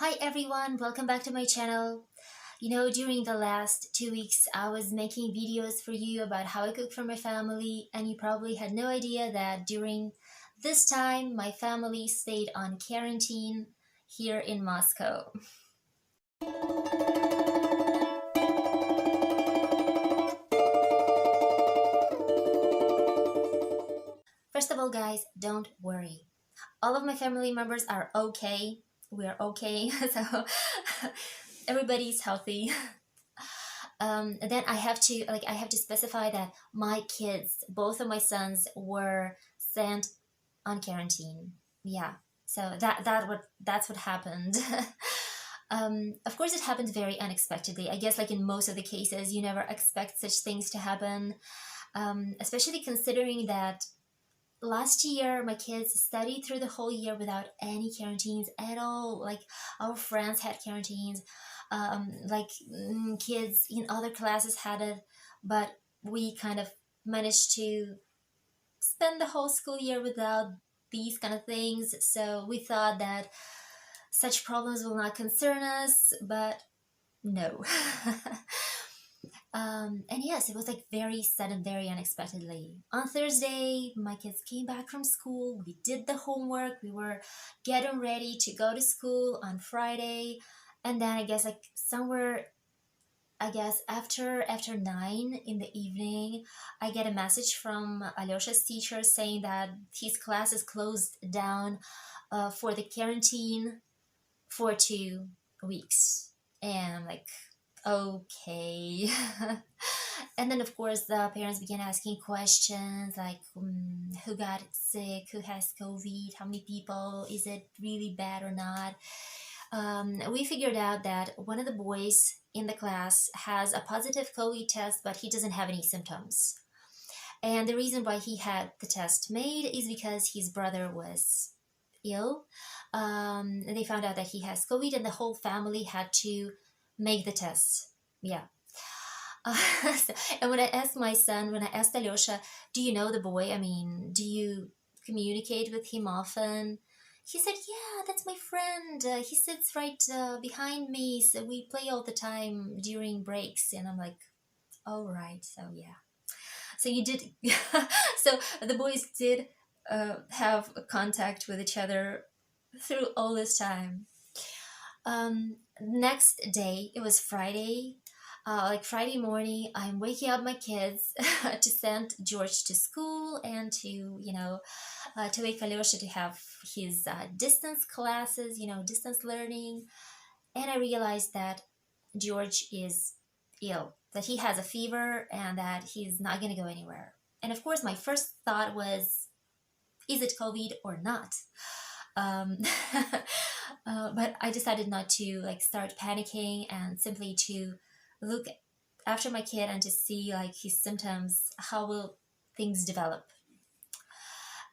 Hi everyone, welcome back to my channel. During the last 2 weeks, I was making videos for you about how I cook for my family, and you probably had no idea that during this time, my family stayed on quarantine here in Moscow. First of all, guys, don't worry. All of my family members are okay. We are okay, so everybody's healthy. Then I have to specify that my kids, both of my sons, were sent on quarantine. Yeah, so that's what happened. Of course, it happened very unexpectedly. I guess, like in most of the cases, you never expect such things to happen. Especially considering that last year my kids studied through the whole year without any quarantines at all. Like our friends had quarantines, kids in other classes had it, but we kind of managed to spend the whole school year without these kind of things. So we thought that such problems will not concern us, but no. And yes, it was like very sudden, very unexpectedly. On Thursday, my kids came back from school. We did the homework. We were getting ready to go to school on Friday. And then I guess like somewhere, I guess after 9 in the evening, I get a message from Alyosha's teacher saying that his class is closed down for the quarantine for 2 weeks. And I'm like, okay. And then of course the parents began asking questions like, who got sick, who has COVID, how many people, is it really bad or not. We figured out that one of the boys in the class has a positive COVID test, but he doesn't have any symptoms. And the reason why he had the test made is because his brother was ill. And they found out that he has COVID, and the whole family had to make the test. Yeah. Uh, and when I asked Alyosha, do you know the boy? I mean, do you communicate with him often? He said, yeah, that's my friend. He sits right behind me. So we play all the time during breaks. And I'm like, oh, right. So, yeah. So you did. So the boys did have contact with each other through all this time. Next day, it was Friday. Like Friday morning, I'm waking up my kids to send George to school and to wake Alyosha to have his distance classes, distance learning. And I realized that George is ill, that he has a fever and that he's not going to go anywhere. And of course, my first thought was, is it COVID or not? Um, but I decided not to like start panicking and simply to look after my kid and to see like his symptoms, how will things develop.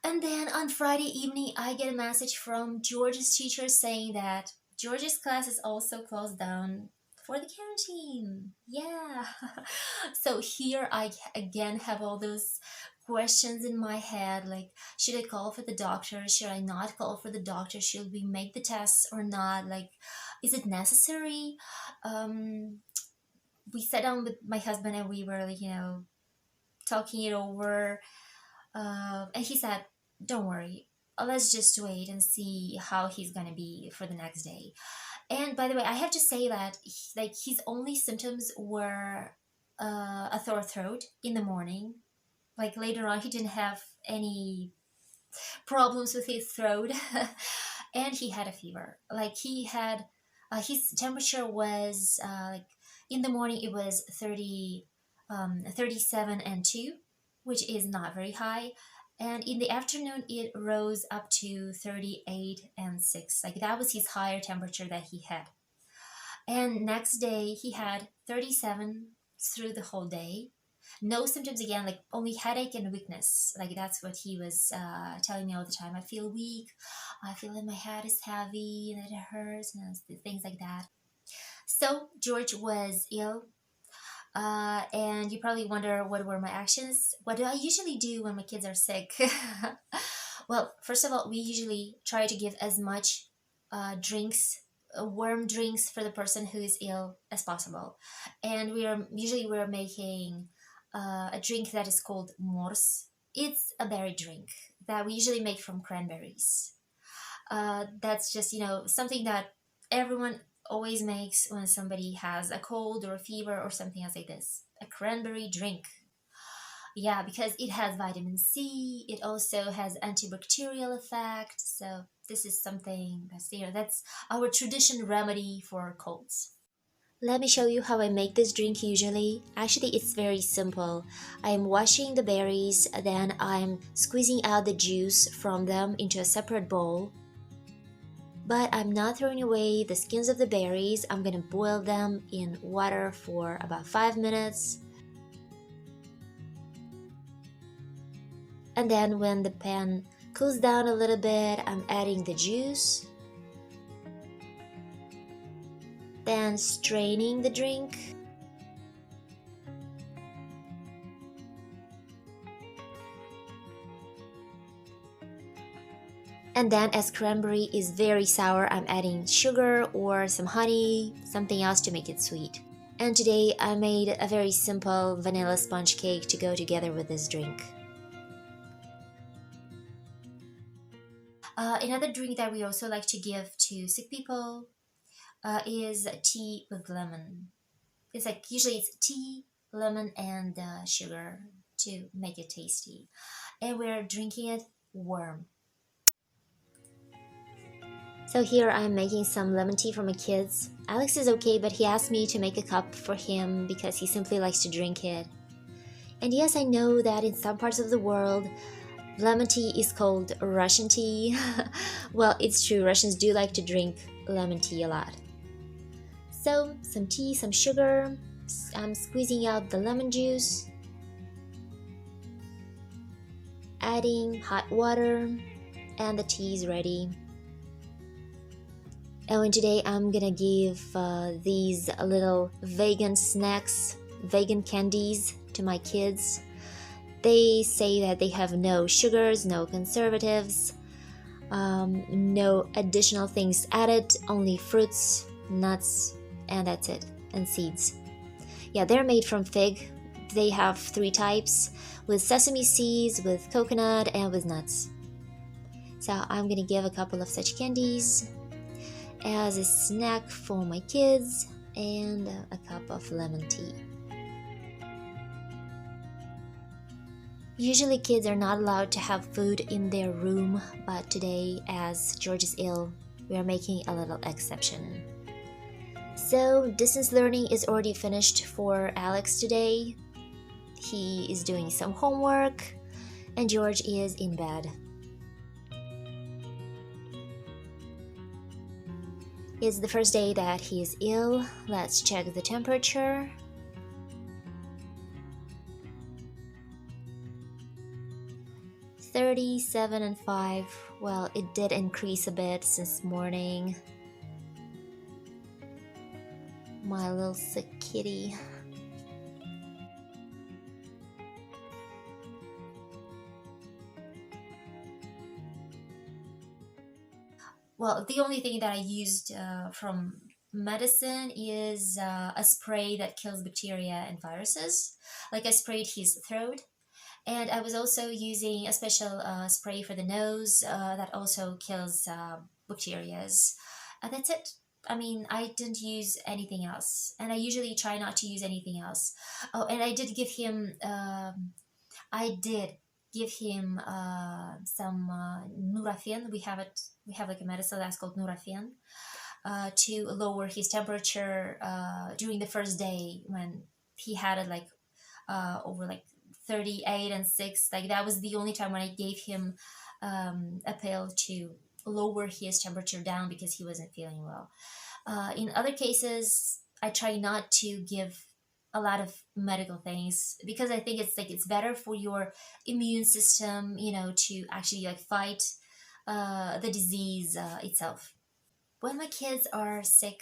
And then on Friday evening, I get a message from George's teacher saying that George's class is also closed down for the quarantine. Yeah. So here I again have all those questions in my head, like, should I call for the doctor? Should I not call for the doctor? Should we make the tests or not? Like, is it necessary? Um, we sat down with my husband and we were like, talking it over. And he said, don't worry, let's just wait and see how he's gonna be for the next day. And by the way, I have to say that like his only symptoms were a sore throat in the morning. Like later on, he didn't have any problems with his throat, and he had a fever. Like he had, his temperature was like in the morning it was 37 and 2, which is not very high. And in the afternoon, it rose up to 38 and 6. Like that was his higher temperature that he had. And next day, he had 37 through the whole day. No symptoms again, like only headache and weakness. Like that's what he was telling me all the time. I feel weak. I feel that my head is heavy and that it hurts and things like that. So George was ill. And you probably wonder what were my actions. What do I usually do when my kids are sick? Well, first of all, we usually try to give as much drinks warm drinks for the person who is ill as possible. And we're making a drink that is called morse. It's a berry drink that we usually make from cranberries. That's just, something that everyone always makes when somebody has a cold or a fever or something else like this. A cranberry drink. Yeah, because it has vitamin C. It also has antibacterial effect. So this is something that's our tradition remedy for colds. Let me show you how I make this drink usually. Actually, it's very simple. I'm washing the berries, then I'm squeezing out the juice from them into a separate bowl. But I'm not throwing away the skins of the berries. I'm gonna boil them in water for about 5 minutes. And then when the pan cools down a little bit, I'm adding the juice. Then straining the drink. And then as cranberry is very sour, I'm adding sugar or some honey, something else to make it sweet. And today I made a very simple vanilla sponge cake to go together with this drink. Another drink that we also like to give to sick people is tea with lemon. It's like usually it's tea, lemon, and sugar to make it tasty. And we're drinking it warm. So here I'm making some lemon tea for my kids. Alex is okay, but he asked me to make a cup for him because he simply likes to drink it. And yes, I know that in some parts of the world, lemon tea is called Russian tea. Well, it's true, Russians do like to drink lemon tea a lot. So, some tea, some sugar. I'm squeezing out the lemon juice. Adding hot water, and the tea is ready. And today I'm gonna give these little vegan snacks, vegan candies to my kids. They say that they have no sugars, no conservatives, no additional things added, only fruits, nuts, and that's it, and seeds. Yeah, they're made from fig. They have 3 types, with sesame seeds, with coconut, and with nuts. So I'm gonna give a couple of such candies as a snack for my kids and a cup of lemon tea. Usually kids are not allowed to have food in their room, but today, as George is ill, we are making a little exception. So distance learning is already finished for Alex today. He is doing some homework and George is in bed. It's the first day that he is ill. Let's check the temperature. .37 and 5. Well, it did increase a bit since morning. My little sick kitty. Well, the only thing that I used from medicine is a spray that kills bacteria and viruses. Like I sprayed his throat. And I was also using a special spray for the nose that also kills bacterias. And that's it. I mean, I didn't use anything else. And I usually try not to use anything else. Oh, and I did give him, some Nurofen. We have like a medicine that's called Nurofen to lower his temperature during the first day when he had it like over like 38 and 6. Like that was the only time when I gave him a pill to lower his temperature down because he wasn't feeling well. In other cases, I try not to give a lot of medical things because I think it's better for your immune system, to actually like fight the disease itself. When my kids are sick,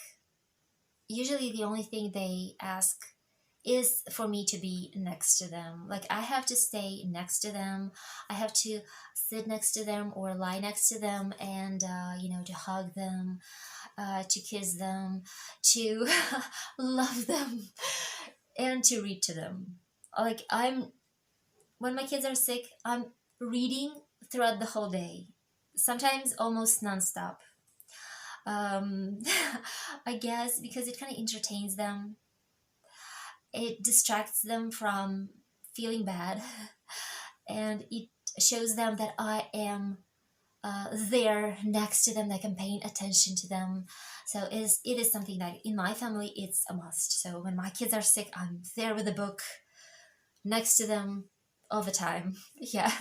usually the only thing they ask is for me to be next to them. Like I have to stay next to them. I have to sit next to them or lie next to them and, to hug them. to kiss them, to love them, and to read to them. Like when my kids are sick, I'm reading throughout the whole day, sometimes almost nonstop. Um, I guess because it kind of entertains them, it distracts them from feeling bad, and it shows them that I am there next to them, like I'm paying attention to them. So it is something that in my family it's a must. So when my kids are sick, I'm there with a book next to them all the time. Yeah.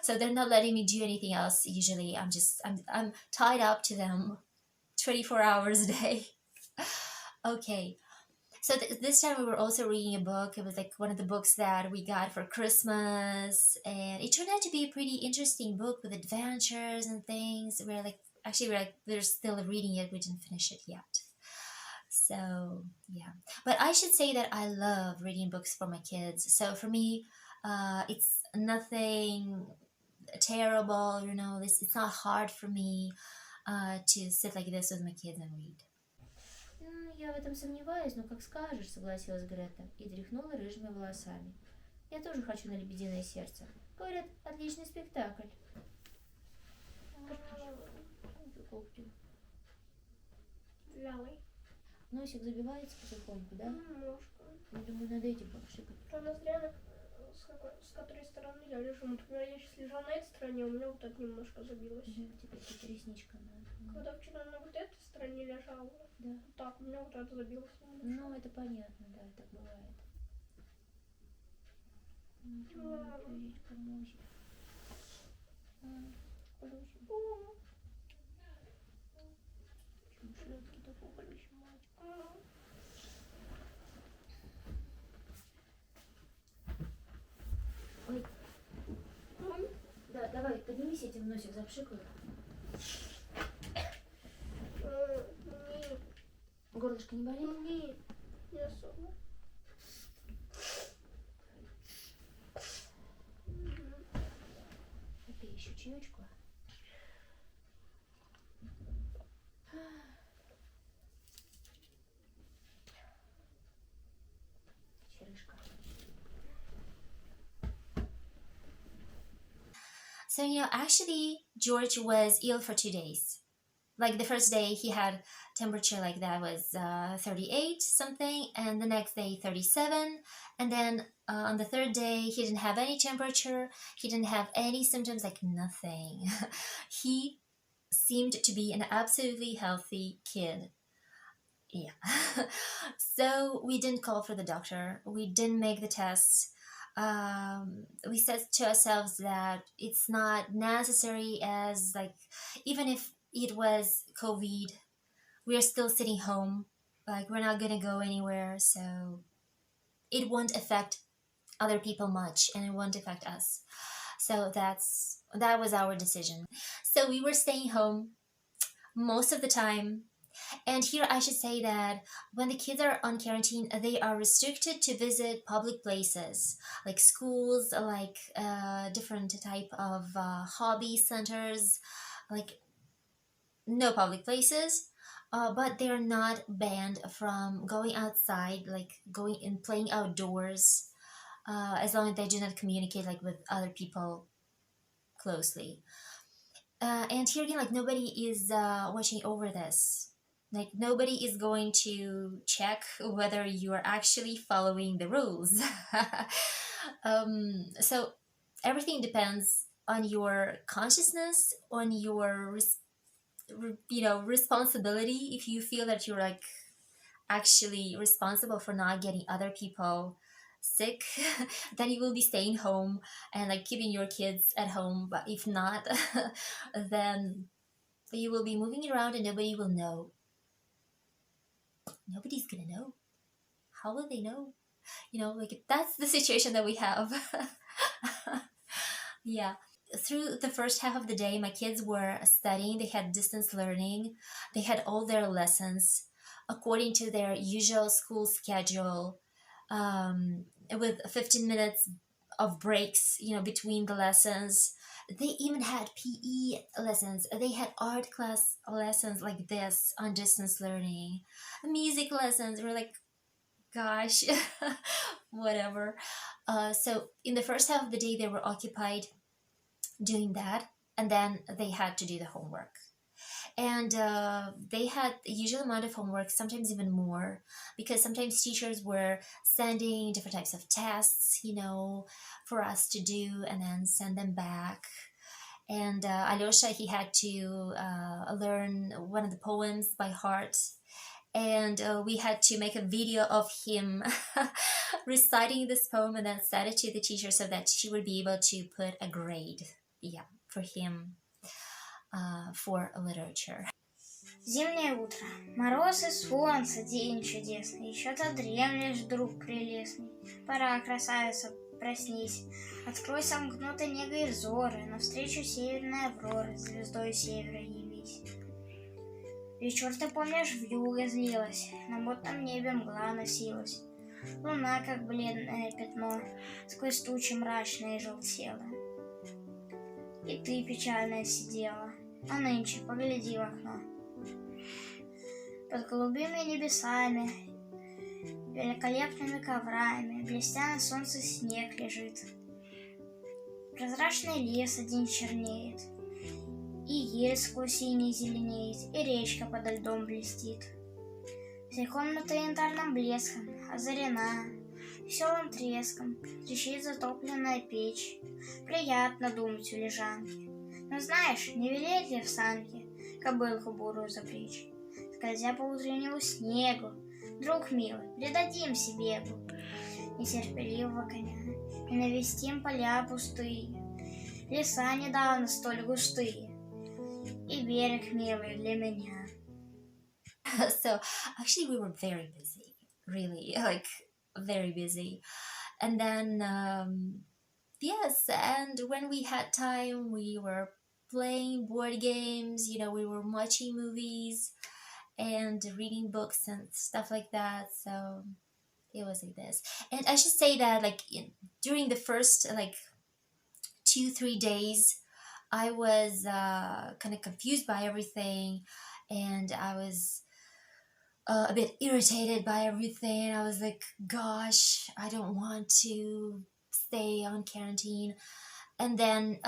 So they're not letting me do anything else usually. I'm tied up to them 24 hours a day. Okay. So this time we were also reading a book. It was like one of the books that we got for Christmas, and it turned out to be a pretty interesting book with adventures and things. We're still reading it. We didn't finish it yet. So yeah, but I should say that I love reading books for my kids. So for me, it's nothing terrible. It's not hard for me to sit like this with my kids and read. Я в этом сомневаюсь, но как скажешь, согласилась Грета и тряхнула рыжими волосами. Я тоже хочу на «Лебединое сердце». Говорят, отличный спектакль. Вялый. Носик забивается потихоньку, да? Немножко. Я думаю, надо этим попшикать. Про ноздря, с которой стороны я лежу. Например, я сейчас лежала на этой стороне, у меня вот это немножко забилось. Теперь тут ресничка надо. Когда вчера на вот этой стороне лежала, да. Вот так, у меня вот это забилось немножко. Ну, это понятно, да, так бывает. Плюсик, носик. Плюсик. Шляпки такой плюсик, мальчик. Ой. Да, давай, поднимись, я тебе в носик запшикаю. Горлышко не болит? Нет, не особо. Попей еще чаечку. Черышка. So, actually, George was ill for 2 days. Like the first day, he had temperature like that was 38 something, and the next day 37. And then on the third day, he didn't have any temperature. He didn't have any symptoms, like nothing. He seemed to be an absolutely healthy kid. Yeah. So we didn't call for the doctor. We didn't make the tests. We said to ourselves that it's not necessary, as like even if it was COVID, we are still sitting home, like we're not gonna go anywhere, so it won't affect other people much and it won't affect us. So that was our decision. So we were staying home most of the time. And here I should say that when the kids are on quarantine, they are restricted to visit public places like schools, like different type of hobby centers, like no public places. But they're not banned from going outside, like going and playing outdoors, as long as they do not communicate like with other people closely. And here again, like nobody is watching over this. Like nobody is going to check whether you are actually following the rules. So everything depends on your consciousness, on your responsibility. If you feel that you're like actually responsible for not getting other people sick, then you will be staying home and like keeping your kids at home. But if not, then you will be moving around and nobody will know. Nobody's gonna know. How will they know? Like that's the situation that we have. Yeah. Through the first half of the day, my kids were studying. They had distance learning. They had all their lessons according to their usual school schedule, with 15 minutes of breaks, between the lessons. They even had PE lessons. They had art class lessons like this on distance learning, music lessons. We're like, gosh, whatever. So in the first half of the day, they were occupied doing that, and then they had to do the homework. And they had a usual amount of homework, sometimes even more, because sometimes teachers were sending different types of tests, for us to do and then send them back. And Alyosha, he had to learn one of the poems by heart. And we had to make a video of him reciting this poem and then send it to the teacher so that she would be able to put a grade, yeah, for him, for literature. Зимнее утро. Мороз и солнце, день чудесный. Еще ты дремлешь, друг прелестный. Пора, красавица, проснись. Открой сомкнутой негой взоры. Навстречу северной авроры, звездой севера явись. Вечер, ты помнишь, вьюга злилась. На мутном небе мгла носилась. Луна, как бледное пятно, сквозь тучи мрачные желтела. И ты печальная сидела, а нынче погляди в окно. Под голубыми небесами, великолепными коврами, блестя на солнце снег лежит. Прозрачный лес один чернеет, и ель сквозь синий зеленеет, и речка подо льдом блестит. Вся комната янтарным блеском озарена, веселым треском трещит затопленная печь. Приятно думать у лежанки, но знаешь, не велеть ли в санке кобылку бурую запречь? Скользя по утреннему снегу, друг милый, предадимся бегу нетерпеливого коня и навестим поля пустые, леса недавно столь густые, и берег милый для меня. So actually we were very busy, really, like very busy. And then yes, and when we had time, we were playing board games, we were watching movies and reading books and stuff like that. So it was like this. And I should say that like during the first like 2-3 days, I was kind of confused by everything, and I was a bit irritated by everything. I was like, gosh, I don't want to stay on quarantine. And then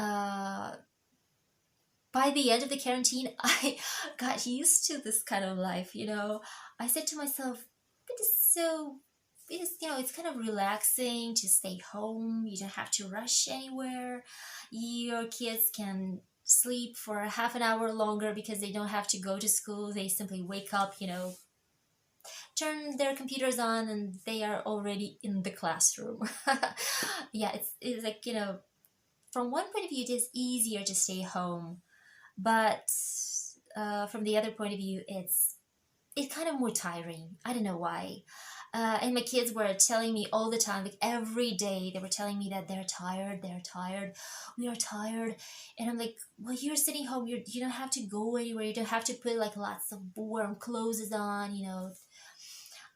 by the end of the quarantine, I got used to this kind of life, I said to myself, it's kind of relaxing to stay home. You don't have to rush anywhere. Your kids can sleep for half an hour longer because they don't have to go to school. They simply wake up, turn their computers on, and they are already in the classroom. Yeah, it's like, from one point of view, it is easier to stay home. But from the other point of view, it's kind of more tiring. I don't know why. And my kids were telling me all the time, like every day, they were telling me that they're tired, we are tired. And I'm like, well, you're sitting home, you don't have to go anywhere, you don't have to put like lots of warm clothes on,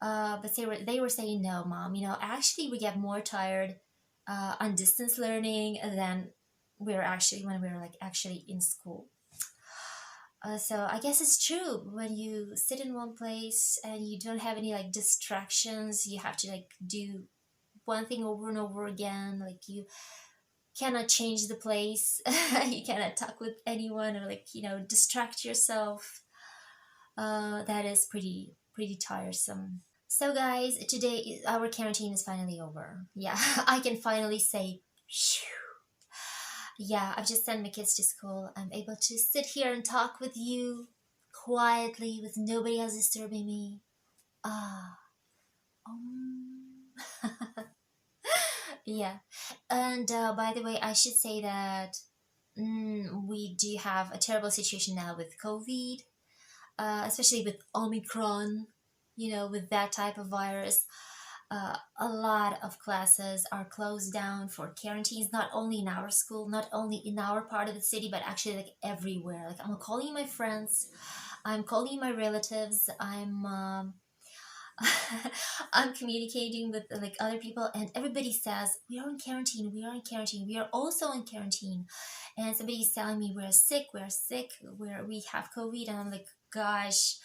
But they were saying, no, Mom, actually we get more tired on distance learning than when we were like actually in school. So I guess it's true. When you sit in one place and you don't have any like distractions, you have to like do one thing over and over again. Like you cannot change the place. You cannot talk with anyone or like, distract yourself. That is pretty tiresome. So guys, today our quarantine is finally over. Yeah, I can finally say, phew. Yeah, I've just sent my kids to school. I'm able to sit here and talk with you quietly with nobody else disturbing me. Yeah. And by the way, I should say that we do have a terrible situation now with COVID, especially with Omicron, with that type of virus. A lot of classes are closed down for quarantines, not only in our school, not only in our part of the city, but actually like everywhere. Like I'm calling my friends, I'm calling my relatives, I'm I'm communicating with like other people, and everybody says we are in quarantine, we are in quarantine, we are also in quarantine, and somebody's telling me we're sick, we have COVID, and I'm like, gosh,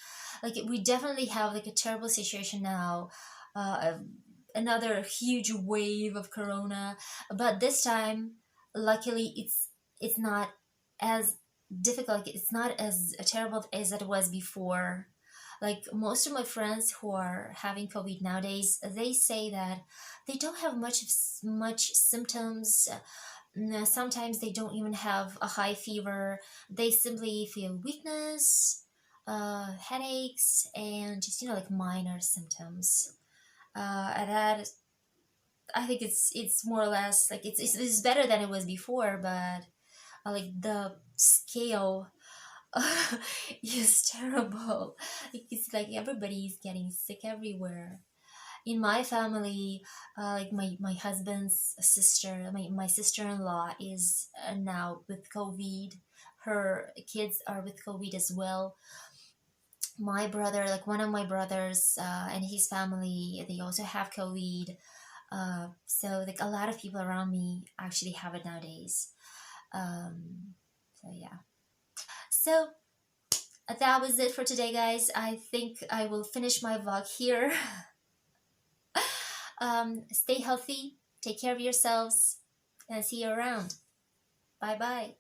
like we definitely have like a terrible situation now, uh, another huge wave of corona, but this time, luckily, it's not as difficult, it's not as terrible as it was before. Like most of my friends who are having COVID nowadays, they say that they don't have much symptoms. Sometimes they don't even have a high fever. They simply feel weakness, headaches, and just like minor symptoms. And that, I think it's more or less like it's better than it was before, but like the scale is terrible. It's like everybody's getting sick everywhere. In my family, like my husband's sister, my sister-in-law is now with COVID. Her kids are with COVID as well. My brother, like one of my brothers, and his family, they also have COVID. So like a lot of people around me actually have it nowadays. So yeah. So that was it for today, guys. I think I will finish my vlog here. Stay healthy, take care of yourselves, and see you around. Bye bye.